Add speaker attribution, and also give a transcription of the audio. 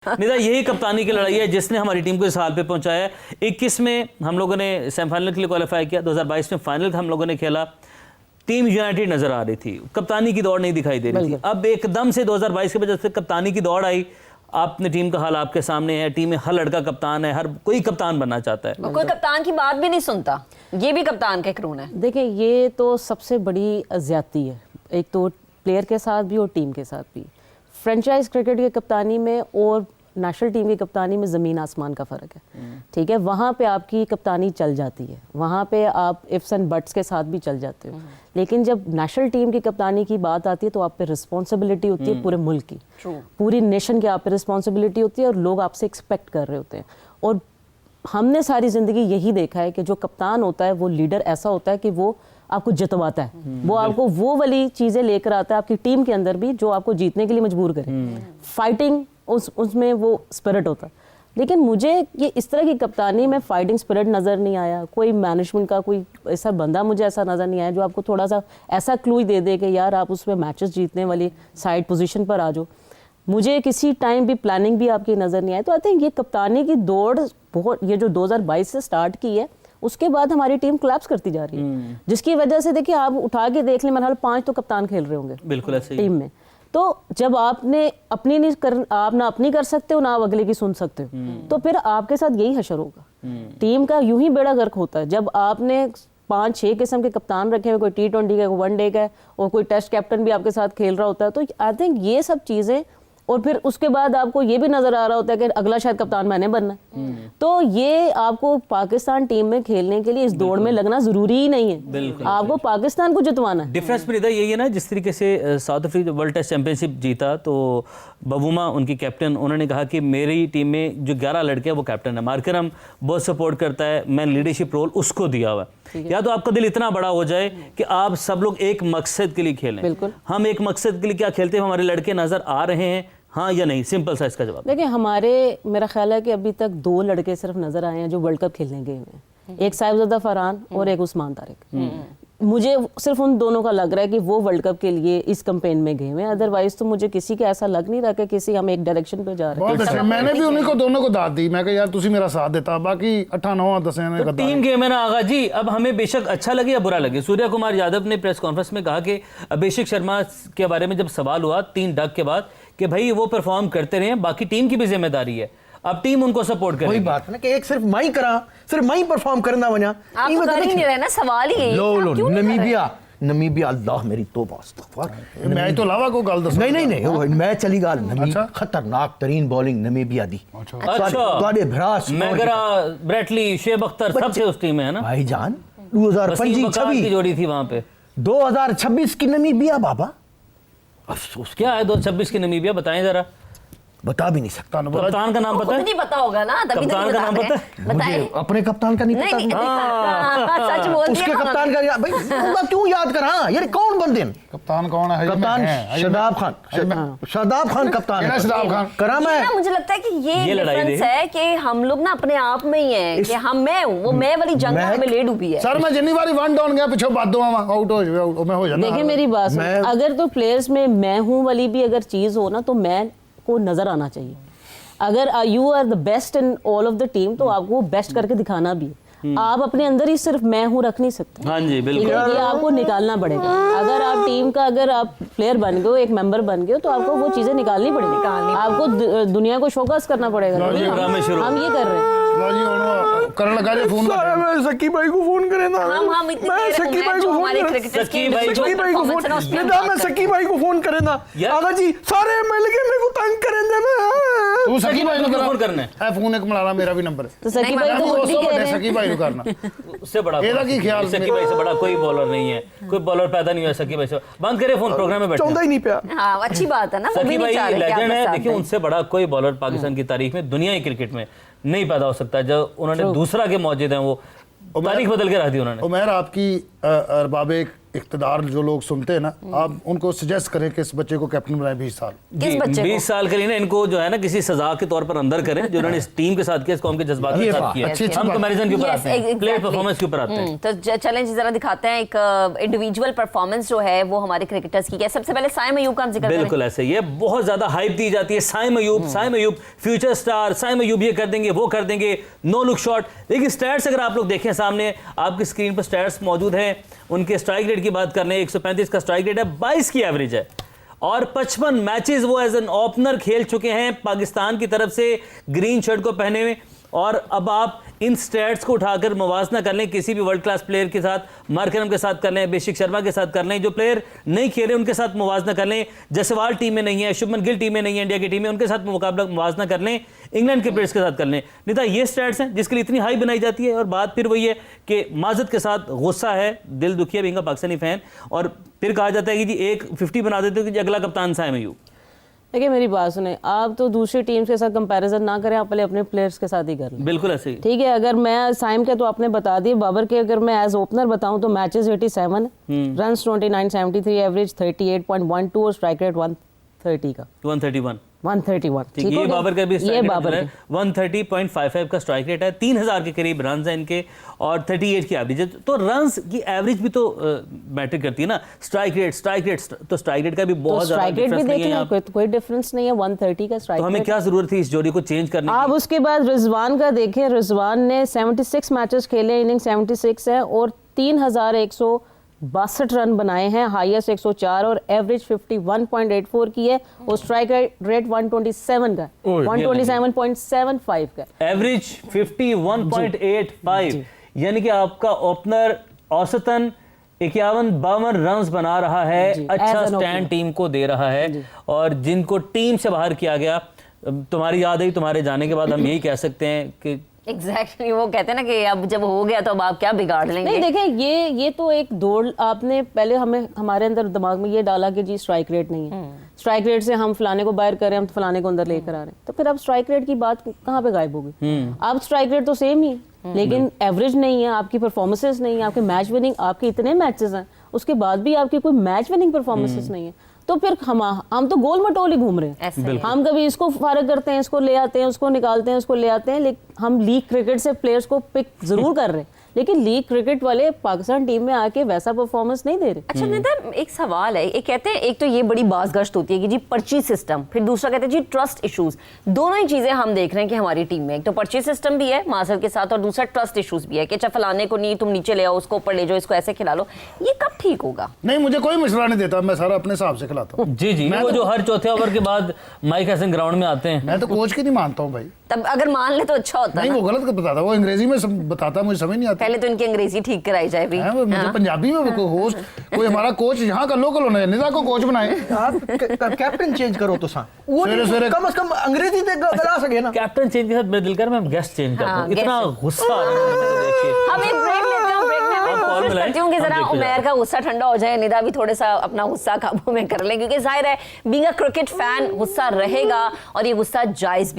Speaker 1: निदा, यही कप्तानी की लड़ाई है जिसने हमारी टीम को इस हाल पे पहुंचाया है। 21 में हम लोगों ने सेमीफाइनल के लिए क्वालिफाई किया, 2022 में फाइनल हम लोगों ने खेला, टीम यूनाइटेड नजर आ रही थी, कप्तानी की दौड़ नहीं दिखाई दे रही थी। अब एकदम से 2022 के वजह से कप्तानी की दौड़ आई, आपने टीम का हाल आपके सामने है, टीम में हर लड़का कप्तान है, हर कोई कप्तान बनना चाहता है,
Speaker 2: कोई कप्तान की बात भी नहीं सुनता। ये भी कप्तान का कानून है।
Speaker 3: देखिए, ये तो सबसे बड़ी ज्यादती है, एक तो प्लेयर के साथ भी और टीम के साथ भी। फ्रेंचाइज क्रिकेट की कप्तानी में और नेशनल टीम की कप्तानी में ज़मीन आसमान का फ़र्क है। ठीक है, वहाँ पे आपकी कप्तानी चल जाती है, वहाँ पे आप इफ्स एंड बट्स के साथ भी चल जाते हो, लेकिन जब नेशनल टीम की कप्तानी की बात आती है तो आप पे रिस्पॉन्सिबिलिटी होती है पूरे मुल्क की, पूरी नेशन की आप पे रिस्पॉन्सिबिलिटी होती है और लोग आपसे एक्सपेक्ट कर रहे होते हैं। और हमने सारी ज़िंदगी यही देखा है कि जो कप्तान होता है वो लीडर ऐसा होता है कि वो आपको जितवाता है, वो आपको वो वाली चीज़ें लेकर आता है आपकी टीम के अंदर भी जो आपको जीतने के लिए मजबूर करे। फाइटिंग उसमें वो स्पिरिट होता है। लेकिन मुझे ये इस तरह की कप्तानी में फाइटिंग स्पिरिट नज़र नहीं आया, कोई मैनेजमेंट का कोई ऐसा बंदा मुझे ऐसा नज़र नहीं आया जो आपको थोड़ा सा ऐसा क्लू दे दे कि यार आप उसमें मैचेस जीतने वाली साइड पोजीशन पर आ जाओ। मुझे किसी टाइम भी प्लानिंग भी आपकी नज़र नहीं आई। तो आई थिंक ये कप्तानी की दौड़ बहुत, ये जो 2022 से स्टार्ट की है उसके बाद हमारी टीम कोलैप्स करती जा रही है, जिसकी वजह से देखिए आप उठा के देख लें, मेरे 5 तो कप्तान खेल रहे होंगे
Speaker 1: बिल्कुल ऐसे
Speaker 3: टीम में। तो जब आपने अपनी नहीं कर, आप ना अपनी कर सकते हो ना आप अगले की सुन सकते हो, तो फिर आपके साथ यही हशर होगा। टीम का यूं ही बेड़ा गर्क होता है जब आपने 5-6 किस्म के कप्तान रखे हुए, कोई T20 का, कोई वनडे का और कोई टेस्ट कैप्टन भी आपके साथ खेल रहा होता है। तो आई थिंक ये सब चीज़ें, और फिर उसके बाद आपको ये भी नजर आ रहा होता है कि अगला शायद कप्तान मैंने बनना है। तो ये आपको पाकिस्तान टीम में खेलने के लिए इस दौड़ में लगना जरूरी ही नहीं है, आपको पाकिस्तान को जितवाना है।
Speaker 1: डिफरेंस भी यही है ना, जिस तरीके से South Africa world test championship जीता तो बबूमा उनकी कैप्टन, उन्होंने कहा कि मेरी टीम में जो 11 लड़के हैं वो कैप्टन है, मार्करम बहुत सपोर्ट करता है, मैंने लीडरशिप रोल उसको दिया हुआ है। या तो आपका दिल इतना बड़ा हो जाए कि आप सब लोग एक मकसद के लिए खेलें। हम एक मकसद के लिए क्या खेलते हैं, हमारे लड़के नजर आ रहे हैं, हाँ या नहीं, सिंपल सा इसका जवाब।
Speaker 3: देखिए, हमारे मेरा ख्याल है कि अभी तक 2 लड़के सिर्फ नजर आए हैं जो वर्ल्ड कप खेलने गए हुए हैं, एक साहिबजादा फरहान और एक उस्मान तारिक। मुझे सिर्फ उन दोनों का लग रहा है कि वो वर्ल्ड कप के लिए इस कैंपेन में गए हुए हैं, अदरवाइज तो मुझे किसी का ऐसा लग नहीं रहा कि किसी हम एक डायरेक्शन पे जा रहे हैं।
Speaker 4: बहुत अच्छा, मैंने भी उन्हीं को दोनों को दाद दी, मैं कहा यार तुसी मेरा साथ देता, बाकी 8-9-10 ने
Speaker 1: तो टीम गेम है ना आगा जी। अब हमें बेशक अच्छा लगे या बुरा लगे, सूर्या कुमार यादव ने प्रेस कॉन्फ्रेंस में कहा कि अभिषेक शर्मा के बारे में जब सवाल हुआ 3 डक के बाद कि भाई वो परफॉर्म करते रहे, बाकी टीम की भी जिम्मेदारी है, अब टीम उनको सपोर्ट करे।
Speaker 5: वही बात है ना कि एक सिर्फ मैं ही करा, सिर्फ मैं ही परफॉर्म करना बना।
Speaker 2: आप तो कर ही नहीं रहे ना, सवाल ही यही है।
Speaker 5: लो नमीबिया अल्लाह मेरी तौबा अस्तगफर,
Speaker 4: मैं तो अलावा को गल दस
Speaker 5: नहीं मैं चली गल नमीबिया खतरनाक तरीन बॉलिंग नमीबिया दी।
Speaker 1: ਤੁਹਾਡੇ
Speaker 5: भरास
Speaker 1: मैगरा, ब्रेटली, शेब अख्तर सब थे उस टीम में, है ना
Speaker 5: भाईजान। 2025
Speaker 1: की जोड़ी थी वहां पे।
Speaker 5: 2026 की नमीबिया बाबा, अफसोस
Speaker 1: क्या है 2026 की नमीबिया, बताएं जरा।
Speaker 5: बता भी नहीं सकता।
Speaker 1: कप्तान का नाम पता है?
Speaker 2: नहीं पता होगा ना, तभी
Speaker 1: कप्तान का नाम पता है?
Speaker 5: मुझे अपने कप्तान का नहीं पता।
Speaker 2: सच बोल
Speaker 5: उसके कप्तान का भाई क्यों याद कर, हाँ यार कौन बंदे
Speaker 4: कप्तान कौन है?
Speaker 5: कप्तान शादाब खान कप्तान है।
Speaker 4: शादाब खान
Speaker 5: करा मैं।
Speaker 2: मुझे लगता है कि ये डिफरेंस है कि हम लोग ना अपने आप में ही हैं कि हम मैं हूं, वो मैं वाली जंग में ले डूबी है।
Speaker 4: सर मैं जितनी बारी 1 डाउन गया पीछे बादो आउट हो मैं हो जाना।
Speaker 3: देखिए मेरी बात, अगर तो प्लेयर्स में मैं हूं वाली भी अगर चीज हो ना तो मैं को नजर आना चाहिए। अगर you are the best in all of the team तो आपको बेस्ट करके दिखाना भी है। आप अपने अंदर ही सिर्फ मैं हूं रख नहीं सकते।
Speaker 1: हाँ जी बिल्कुल,
Speaker 3: ये आपको निकालना पड़ेगा। अगर आप टीम का अगर आप प्लेयर बन गए, एक मेंबर बन गए, तो आपको वो चीजें निकालनी पड़ेगी, आपको दुनिया को शोकस करना पड़ेगा। हम ये कर रहे हैं।
Speaker 4: करने लगा जो फोन
Speaker 5: मैं सकी भाई को फोन करे ना,
Speaker 2: मैं सकी भाई को फोन करे,
Speaker 5: सकी भाई को फोन निदा, मैं सकी भाई को फोन करे ना आगा जी, सारे मिल के मेरे को तंग करें दे। मैं
Speaker 4: तू सकी भाई को
Speaker 1: फोन करना
Speaker 4: है, फोन एक मिला मेरा भी नंबर
Speaker 3: तो सकी भाई को
Speaker 4: वो सकी भाई को करना,
Speaker 1: उससे बड़ा
Speaker 4: ਇਹਦਾ ਕੀ ਖਿਆਲ?
Speaker 1: सकी भाई से बड़ा कोई बॉलर नहीं है, कोई बॉलर पैदा नहीं हुआ सकी भाई से। बंद करे फोन, प्रोग्राम में बैठे,
Speaker 5: चाहता ही नहीं पिया।
Speaker 2: हाँ अच्छी बात है ना,
Speaker 1: सकी भाई लेजेंड है। देखिए उनसे बड़ा कोई बॉलर पाकिस्तान की तारीख में, दुनिया की क्रिकेट में नहीं पैदा हो सकता। जब उन्होंने दूसरा के मौजूद हैं वो तारीख बदल के रख दी उन्होंने।
Speaker 4: उमर आपकी अरबाब इक़्तिदार जो लोग सुनते हैं ना, आप उनको सजेस्ट करें कि इस बच्चे को कैप्टन बनाए 20 साल।
Speaker 2: किस बच्चे
Speaker 1: 20 साल के लिए ना इनको जो है ना किसी सजा के तौर पर अंदर करें, जो उन्होंने इस टीम के साथ किया, इस कौम के जज्बात के साथ किया।
Speaker 4: अच्छी
Speaker 1: हम
Speaker 4: बात।
Speaker 1: कंपैरिजन के ऊपर
Speaker 2: Yes,
Speaker 1: आते हैं,
Speaker 2: exactly.
Speaker 1: प्लेयर परफॉर्मेंस के ऊपर आते हैं।
Speaker 2: तो चैलेंज जरा दिखाते हैं एक इंडिविजुअल परफॉर्मेंस जो है वो हमारे क्रिकेटर्स की क्या है। सबसे पहले साइम अयूब का हम जिक्र करें।
Speaker 1: बिल्कुल ऐसे ही है, बहुत ज्यादा हाइप दी जाती है साइम अयूब फ्यूचर स्टार, साइम अयूब ये कर देंगे वो कर देंगे, नो लुक शॉट। लेकिन स्टैट्स अगर आप लोग देखें, सामने आपकी स्क्रीन पर स्टैट्स मौजूद हैं। उनके स्ट्राइक रेट की बात कर लें, 135 का स्ट्राइक रेट है, 22 की एवरेज है और 55 मैचेस वो एज एन ओपनर खेल चुके हैं पाकिस्तान की तरफ से ग्रीन शर्ट को पहने हुए। और अब आप इन स्टैट्स को उठाकर मुवाजना कर लें किसी भी वर्ल्ड क्लास प्लेयर के साथ, मार्करम के साथ कर लें, अभिषेक शर्मा के साथ कर लें, जो प्लेयर नहीं खेले उनके साथ मुवाजना कर लें, जसवाल टीम में नहीं है, शुभमन गिल टीम में नहीं है, इंडिया की टीम में, उनके साथ मुकाबला मुवाजना कर लें, इंग्लैंड के प्लेयर्स के साथ कर लें। नहीं तो ये स्टैट्स हैं जिसके लिए इतनी हाई बनाई जाती है। और बात फिर वही है कि माजत के साथ गुस्सा है, दिल दुखी है बिंगा पाकिस्तानी फैन, और फिर कहा जाता है कि जी एक 50 बना देते हो कि जी अगला कप्तान साइम अयूब।
Speaker 3: देखिए मेरी बात सुने, आप तो दूसरी टीम के साथ कंपैरिजन ना करें, आप पहले अपने प्लेयर्स के साथ ही कर लें।
Speaker 1: बिल्कुल ऐसे ही।
Speaker 3: ठीक है, अगर मैं साइम के तो आपने बता दिए, बाबर के अगर मैं एज ओपनर बताऊं तो मैचेस 87, रन्स 29, 73, एवरेज 38.12 और स्ट्राइक रेट 130 का
Speaker 1: 131
Speaker 3: ठीक
Speaker 1: ये बाबर का भी
Speaker 3: ये बाबर
Speaker 1: है, 130.55 का स्ट्राइक रेट है, 3000 के करीब रन्स हैं इनके और 38 की एवरेज है। तो रन्स की एवरेज भी तो मैटर करती है ना, स्ट्राइक रेट तो स्ट्राइक रेट का भी बहुत ज्यादा
Speaker 3: स्ट्राइक रेट भी
Speaker 1: डिफरेंस नहीं
Speaker 3: देख
Speaker 1: है
Speaker 3: लें,
Speaker 1: यहाँ।
Speaker 3: कोई डिफरेंस नहीं है, 130 का
Speaker 1: तो
Speaker 3: स्ट्राइक
Speaker 1: हमें
Speaker 3: रेट।
Speaker 1: क्या जरूरत थी इस जोड़ी को चेंज करने
Speaker 3: आप
Speaker 1: की?
Speaker 3: उसके बाद रिजवान का देखें, रिजवान ने 76 मैचेस खेले, इनिंग 76 है और 3162 रन बनाए हैं, हाईएस्ट 104 और एवरेज 51.84 की है और स्ट्राइक रेट 127 का, 127.75 का।
Speaker 1: एवरेज 51.85, यानी कि आपका ओपनर औसतन 51-52 रन्स बना रहा है, अच्छा स्टैंड टीम को दे रहा है। और जिनको टीम से बाहर किया गया, तुम्हारी याद है तुम्हारे जाने के बाद हम यही कह सकते हैं कि
Speaker 2: एग्जैक्टली वो कहते हैं ना कि अब जब हो गया तो अब आप क्या बिगाड़ लेंगे।
Speaker 3: नहीं देखें, ये तो एक दौड़ आपने पहले हमारे अंदर दिमाग में ये डाला कि जी स्ट्राइक रेट नहीं है, स्ट्राइक रेट से हम फलाने को बाहर कर रहे हैं, हम फलाने को अंदर लेकर आ रहे हैं, तो फिर अब स्ट्राइक रेट की बात कहाँ पे गायब होगी? अब स्ट्राइक रेट तो सेम ही है, लेकिन एवरेज नहीं है, आपकी परफॉर्मेंसेस नहीं है, आपके मैच विनिंग, आपके इतने मैचेस हैं उसके बाद भी आपकी कोई मैच विनिंग परफॉर्मेंसेस नहीं है, तो फिर हम तो गोल मटोल ही घूम रहे हैं। हम कभी इसको फारग करते हैं, इसको ले आते हैं, उसको निकालते हैं, उसको ले आते हैं, लेकिन हम लीग क्रिकेट से प्लेयर्स को पिक जरूर कर रहे हैं, लेकिन लीग क्रिकेट वाले पाकिस्तान टीम में आके वैसा परफॉर्मेंस नहीं दे रहे।
Speaker 2: अच्छा नेता, एक सवाल है, एक कहते हैं एक तो ये बड़ी बाज़गश्त होती है कि जी पर्ची सिस्टम, फिर दूसरा कहते हैं जी ट्रस्ट इश्यूज। दोनों ही चीजें हम देख रहे हैं कि हमारी टीम में एक तो पर्ची सिस्टम भी है मासर के साथ और दूसरा ट्रस्ट इश्यूज भी है कि अच्छा फलाने को नहीं तुम नीचे ले आओ, उसको ऊपर ले जाओ, इसको ऐसे खिला लो। ये कब ठीक होगा?
Speaker 4: नहीं, मुझे कोई मशवरा नहीं देता, मैं सारा अपने हिसाब से खिलाता हूँ।
Speaker 1: जी वो जो हर चौथे ओवर के बाद माइक हसन ग्राउंड में आते हैं।
Speaker 4: मैं तो कोच की नहीं मानता हूँ भाई।
Speaker 2: तब अगर मान ले तो अच्छा होता
Speaker 4: नहीं,
Speaker 2: है।
Speaker 4: वो गलत बताता, वो अंग्रेजी में बताता, मुझे समझ नहीं आता।
Speaker 2: पहले तो इनकी अंग्रेजी ठीक कराई जाए भी।
Speaker 4: मुझे पंजाबी में होस्ट कोई हमारा कोच यहाँ का लोकल होना है, निदा को कोच बनाए।
Speaker 5: आप कैप्टन चेंज करो तो सा वो
Speaker 4: सवेरे
Speaker 5: कम से कम अंग्रेजी तक गला सके ना।
Speaker 1: कैप्टन चेंज के साथ मेरे दिल कर मैं गेस्ट चेंज कर दूं, इतना गुस्सा आ रहा है मुझे देख के।
Speaker 2: हम एक ब्रेक लेते हैं, ब्रेक में मैं कोशिश करती हूँ कि
Speaker 1: हम
Speaker 2: जरा
Speaker 1: देखते
Speaker 2: उमैर का गुस्सा ठंडा हो जाए, निदा भी थोड़ा सा अपना गुस्सा काबू में कर लें, क्योंकि जाहिर है बीइंग अ क्रिकेट फैन गुस्सा रहेगा और ये गुस्सा जायज भी है।